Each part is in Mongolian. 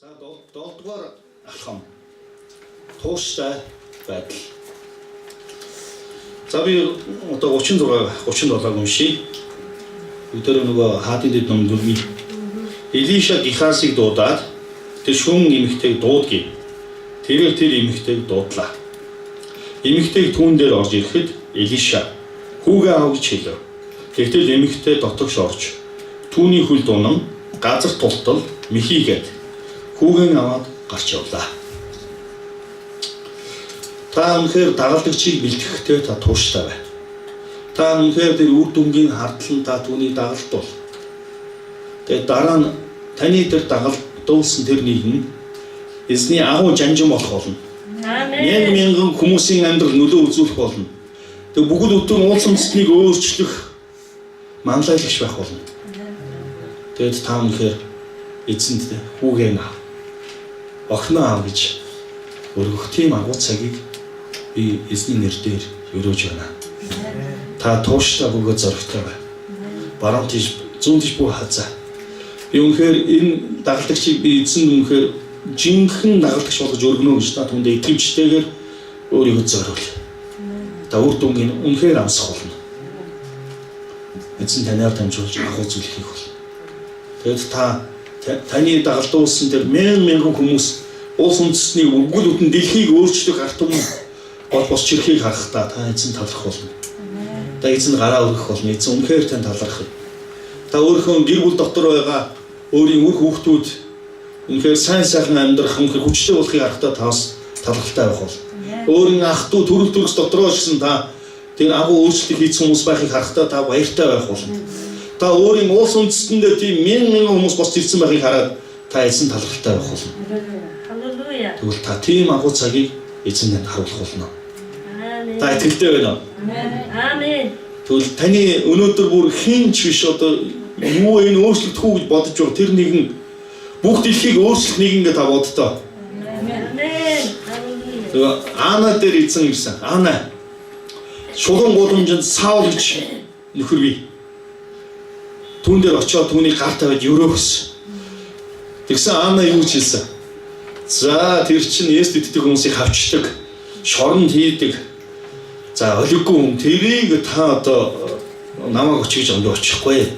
За 7-дугаар алхам тууштай байдал. За би одоо 37 уншия. Өдөр нөгөө хаадын дэд ном дүрмий. Элиша Гихасыг дуудаад тэр шүн эмэгтэйг дуудгий. Тэр эмэгтэйг дуудлаа. Эмэгтэйг түүн дээр орж ирэхэд Элиша хүүгээ аав гэж хэлв. Тэгтэл эмэгтэй дотогш орж түүний хөл дунан газар тултал михийгээд хүүгээ аваад гарч явлаа. Та үнэхээр дагалдагчийг бэлтгэхдээ та тууштай бай. Та үнэхээр тэр үр дүнгийн хардлан та түүнийг дагалдуул. Тэгээд дараа нь таны тэр дагалдуулсан тэр нийгэм эзний агуу жанжин болох болно. Амен. Мянган хүмүүсийн амьдрал нөлөө үзүүлэх болно. Тэгээд бүгд өдөр уулсан цэцнийг өөрчлөх манлайлагч байх болно. Тэгээд та үнэхээр эзэнд хүүгээ аав. Охиноо аав гэж өргөх тийм агуу цагийг би эзний нэрээр өрөөж байна. Та тууштай бөгөөд зоригтой бай. Баруун тийш зүүн тийш бүх хазаа. Би үнэхээр энэ дагалдагчийг би эзэн үнэхээр жинхэнэ дагалдагч болгож өргөнө гэж та түндээ итгэвчтэйгээр өөрийгөө зориул. Та үр дүнгийн үнэхээр амсах болно. Эзэн танаар дамжуулж агуу зүйл хийх бол. Тэгэд та таны дагалдуулсан тэр мянган хүмүүс улс үндэстний өггөл бүтэн дэлхийг өөрчлөх ард түмэн бос чирхийг харахтаа та эзэн талархах болно. Та эзэн гараа өргөх болно. Эзэн үнэхээр тань талархах. Та өөрийнхөө гэр бүл дотор байгаа өөрийн үр хүүхдүүд үнэхээр сайн сайхан амьдрах үнэхээр хүчтэй болохыг харахтаа та бас талархалтай байх бол. Өөрийн ах トゥ төрөл төрөс дотроо гэсэн та тэр агуу өөрчлөлт хийсэн хүмүүс байхыг харахтаа та баяртай байх болно. Та өөрийн улс үндэстэндээ тийм мянган хүмүүс бос ирсэн байхыг хараад та эзэн талархалтай байх болно. Халелуя. Тэгвэл та тийм агуу цагийг эзэнд харуулах болно. Та итгэлтэй байна уу? Амен. Тэгвэл таны өнөөдөр бүр хинч биш одоо юу энэ өөрчлөгдөх үү гэж бодож байгаа тэр нэгэн бүх дэлхийг өөрчлөх нэгэн та боддоо. Амен. Тэгээ Ана дээр эзэн ирсэн. Ана шулуун гудамжинд Саул гэж нөхөр бий. Түүн дээр очиод түүний гар тавиад өрөөхсөн. Тэгсэн Ана юу ч хэлсэн. За тэр чинь Есүс иддэг хүмүүсийг хавчдаг, шоронд хийдэг. За олиггүй юм. Тэрийг та одоо намайг очиж онд очихгүй.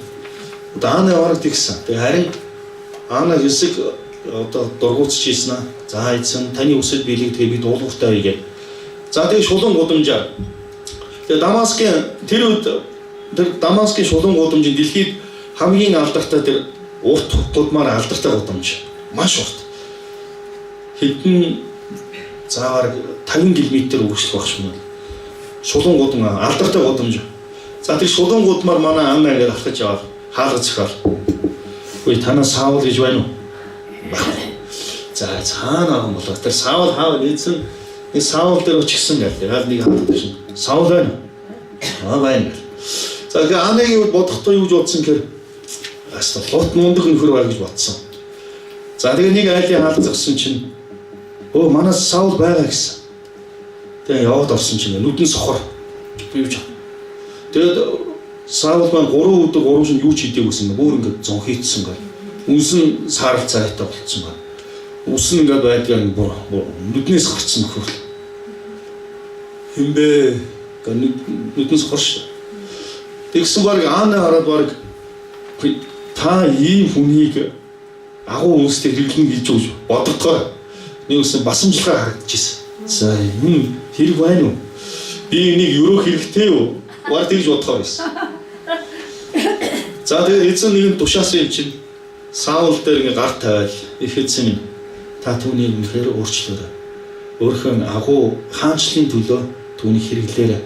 Одоо Ана орог тэгсэн. Тэгээ харин Ана хэсэг одоо дургуутж ийсэн аа. За эзэн таны үсэд биелийг тэгээ би дуулууртай байгээ. За тэгээ шулуун гудамжаар. Тэгээ Дамаскын шулуун гудамжийн дэлхийд хамгийн алдартай тэр урт гудмаар алдартай гудамж. Маш урт. Хэдэн заагаар 50 км үргэлжлэх байх юм. Шулуун гудам алдартай гудамж. За тэр шулуун гудмаар манай Ана ингээд авахж яваад хаалга зөхөөл. Үгүй танаа Саул гэж байна уу? За цаана юм болоо. Тэр Саул хаав эзэн энэ Саул дээр очихсан гэдэг. Яг нэг хаалга шин. Саул байна. Байна. За тэгээ Аныг бодохдоо юу гэж бодсон гэхээр лут мундаг нөхөр бай гэж бодсон. За тэгээ нэг айлын хаалга зогсон чинь өө манай Саул байгаа гэсэн. Тэгээ яваад орсон чинь нүдэн сохор. Би юу ч. Тэгээд Саул маань 3 өдөр 3 шин юу ч хийдэг гэсэн. Бүр ингээд зон хийцсэн гал. Үнсэн саарал цайтай болцсон байна. Үсэн ингээд байдгаа бүр нүднээс гарцсан нөхөр. Химбэ нүдэн сохор шүү. Тэгсэн баг Ана хараад баг та ийм хүнийг агуу үнстэй хэрэглэн гэж боддогоо. Нэг үсэн басамжлахаар харагдчихсэн. За юм хэрэг байна уу? Би энийг өрөөх хэрэгтэй юу? Баг тэгж бодохоо байсан. За тэгээд эзэн нэгэн тушаасан юм чинь Саул дээр ингээ гар тавиал их эзэн минь та түүнийг үнэхээр өөрчлөөрэй. Өөрхөн агуу хаанчлалын төлөө түүнийг хэрэглээрэй.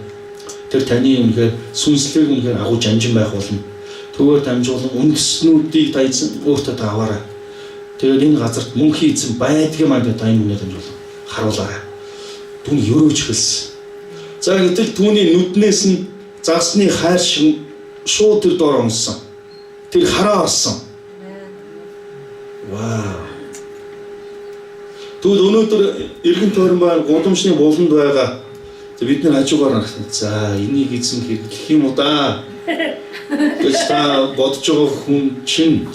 Тэр таны үнэхээр сүнслэг үнэхээр агуу жанжин байх болно. Түүгээр дамжуулан үндэснүүдийг та эзэн өөртөө та аваарай. Тэгээд энэ газарт мөнхийн эзэн байдгийн манд та энэ үнэ дамжуулан харуулаарай. Түүний өрөөж хэлсэн. За гэтэл түүний нүднээс нь загсны хайр шиг шууд тэр доор онсон. Тэр хараа орсон. Вау. Тэгвэл өнөөдөр эргэн тойрон байна гудамжны буланд байгаа. Бид нар хажуугаар харсан. За энийг эзэн хэрэглэх юм уу да? Гэж та бодож байгаа хүн чинь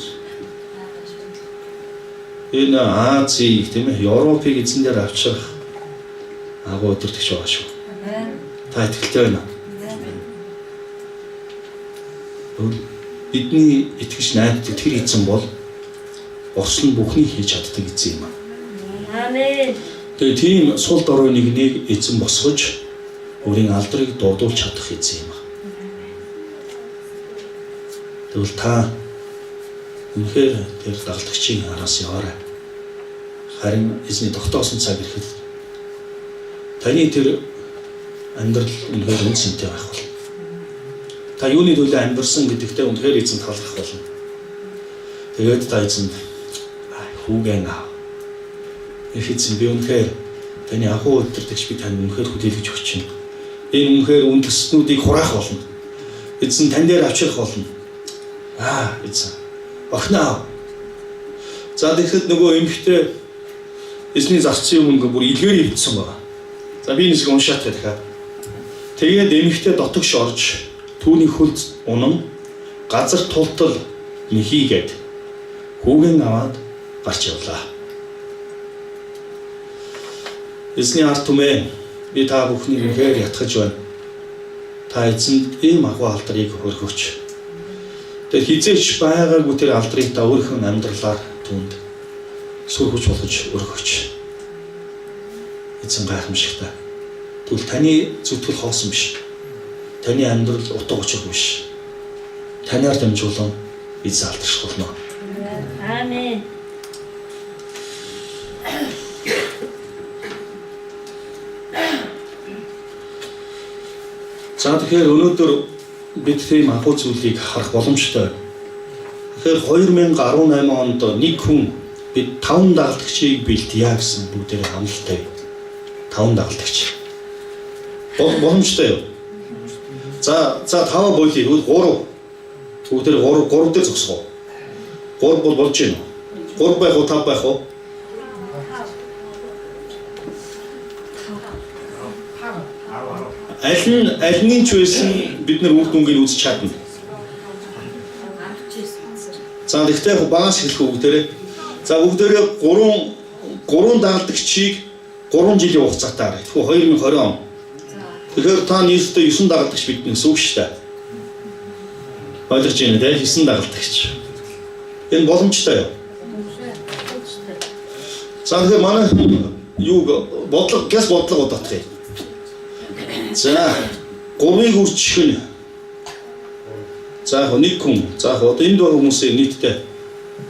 Энэ Азийг тийм ээ Европыг эзэн дээр авчрах агуу өдөртөгч байгаа шүү. Та итгэлтэй байна. Бидний итгэж найддаг тэр эзэн бол орсон бүхнийг хийж чаддаг эзэн юм аа. Амен. Тэгээ тийм сул дорой нэгнийг эзэн босгож өөрийн алдрыг дуудуулж чадах эзэн юм аа. Тэгвэл та үнэхээр тэр дагалдагчийн араас яваарай. Харин эзний тогтоосон цаг ирэхэд таны тэр амьдрал үнэхээр үнцэнтэй байх бол та юуны төлөө амьдсан гэдэгтээ үнэхээр эзэн талархах болно. Тэгээд та эзэн хүүгэн аа. Эцэг би үнэхээр таны агуу өдөртөгч би танд үнэхээр хүлээлгэж өгч байна. Энэ үнэхээр үндэснүүдийг хураах болно. Эзэн тань дээр авчрах болно. Эзэн. Охноо. За тэгэхэд нөгөө эмхтэй эзний зарцын өмнө бүр илгээр ивдсэн байна. За би нэсг уншаад дахиад. Тэгээд эмхтэй дотогш орж түүний хөлд унан газар тултал нэхийгээд хүүгэн аваад гарч явлаа. Эзний ард түмэн би та бүхнийг үнэхээр ятгах байна. Та эзэнд ийм агуу алдрыг өргөөч. Тэр хизээч байгаагүй тэр алдрыг та өөрийнхөө амьдралаар түнд сүрхэж болгож өргөөч. Эзэн гайхамшигтай. Тэгвэл таны зүтгэл хоосон биш. Таны амьдрал утга учиргүй биш. Танаар дамжуулан эзэн алдарших болно. Амен. За тэгэхээр өнөөдөр бид тийм агуу зүйлийг харах боломжтой. Тэгэхээр 2018 онд нэг хүн бид 5 дагалдагчийг бэлтгийе гэсэн бүгдээрээ амлалтай. 5 дагалдагч. Боломжтой юу? За 5 болъё. 3. Бүгдээр 3 дээр зогсгоо. 3 бол болж байна уу? 3 байх уу, 5 байх уу? Аль нь ч байсан бид нар үр дүнгийг үзэж чадна. За тэгтээ багаас хэлэх бүгдээрээ. За бүгдээрээ 3 дагалдагчийг 3 жилийн хугацаатаар. Тэгэхгүй 2020 он. Тэгэхээр та нийтдээ 9 дагалдагч бидний гэсэн үг шүү дээ. Ойлгож байна дээ 9 дагалдагч. Энэ боломжтой юу? За тэгэхээр манай юуг бодлого удаачих юм. За 3-ыг үрчих нь. За нэг хүн. За одоо энд байгаа хүмүүсийн нийтдээ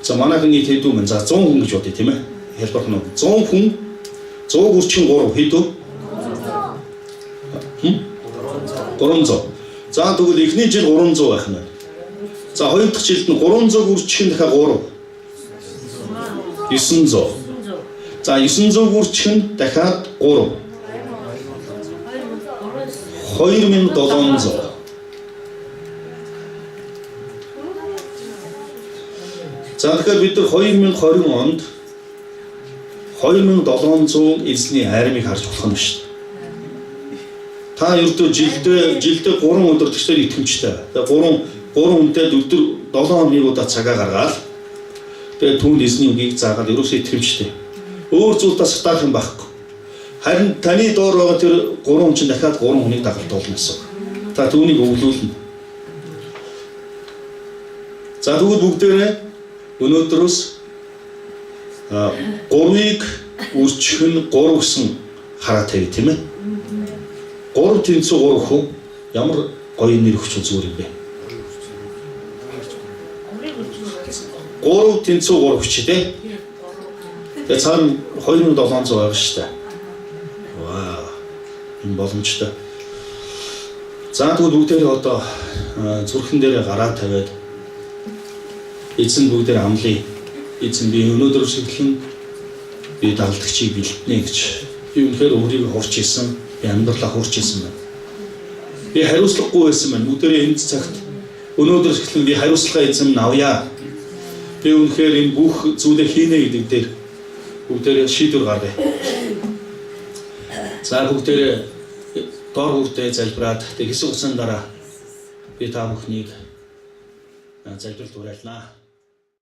за манайхан нийт хэд үү? За 100 хүн гэж бодъё тийм ээ. Хэлбэр нь 100 хүн 100 үрчин 3 хэд үү? 300. За тэгвэл эхний жил 300 байх нь. За хоёр дахь жилд нь 300 үрчих нь дахиад 3. 900. За 900 үрчих нь дахиад 3. 2700. За тэгэхээр бид нар 2020 онд 2700 эзний армийг харж болох юм шүү дээ. Та ердөө жилдээ 3 өдөртөгчдөр итгэмжтэй. Тэгээ 3 хүнтэй өдөр 7 хоногийн удаа цагаа гаргаад тэгээ түүнд эзний үгийг заагаад ерөөсөө итгэмжтэй. Өөр зүйл тасдах юм байхгүй. Харин таны доор байгаа тэр 3 хүн чинь дахиад 3 хүнийг дагалдуулна гэсэн. Та түүнийг өвлүүлнэ. За тэгвэл бүгдээрээ өнөөдрөөс 3-ыг үрчих нь 3 гэсэн хараа тавь тийм ээ. 3 тэнцүү 3 хүн ямар гоё нэр өгч зүгээр юм бэ? 3 тэнцүү 3 хүч тий. Тэгээ цаана 2700 байгаа шүү дээ. Энэ боломжтой. За тэгвэл бүгдээрээ одоо зүрхэн дээрээ гараа тавиад эзэн бүгдээр амлая. Эзэн би өнөөдрөөс эхлэн би дагалдагчийг бэлтнэ гэж би үнэхээр өөрийгөө хурж исэн, би амьдралаа хурж исэн байна. Би хариуцлагагүй байсан байна. Бүгдээрээ энэ цагт өнөөдрөөс эхлэн би хариуцлага эзэн авъя. Би үнэхээр энэ бүх зүйлээ хийнэ гэдэг дээр бүгдээрээ шийдвэр гаргая. За бүгдээрээ доор хүртээ залбираад тэг хэсэг хугацаанд дараа би та бүхнийг залбиралд уриалнаа.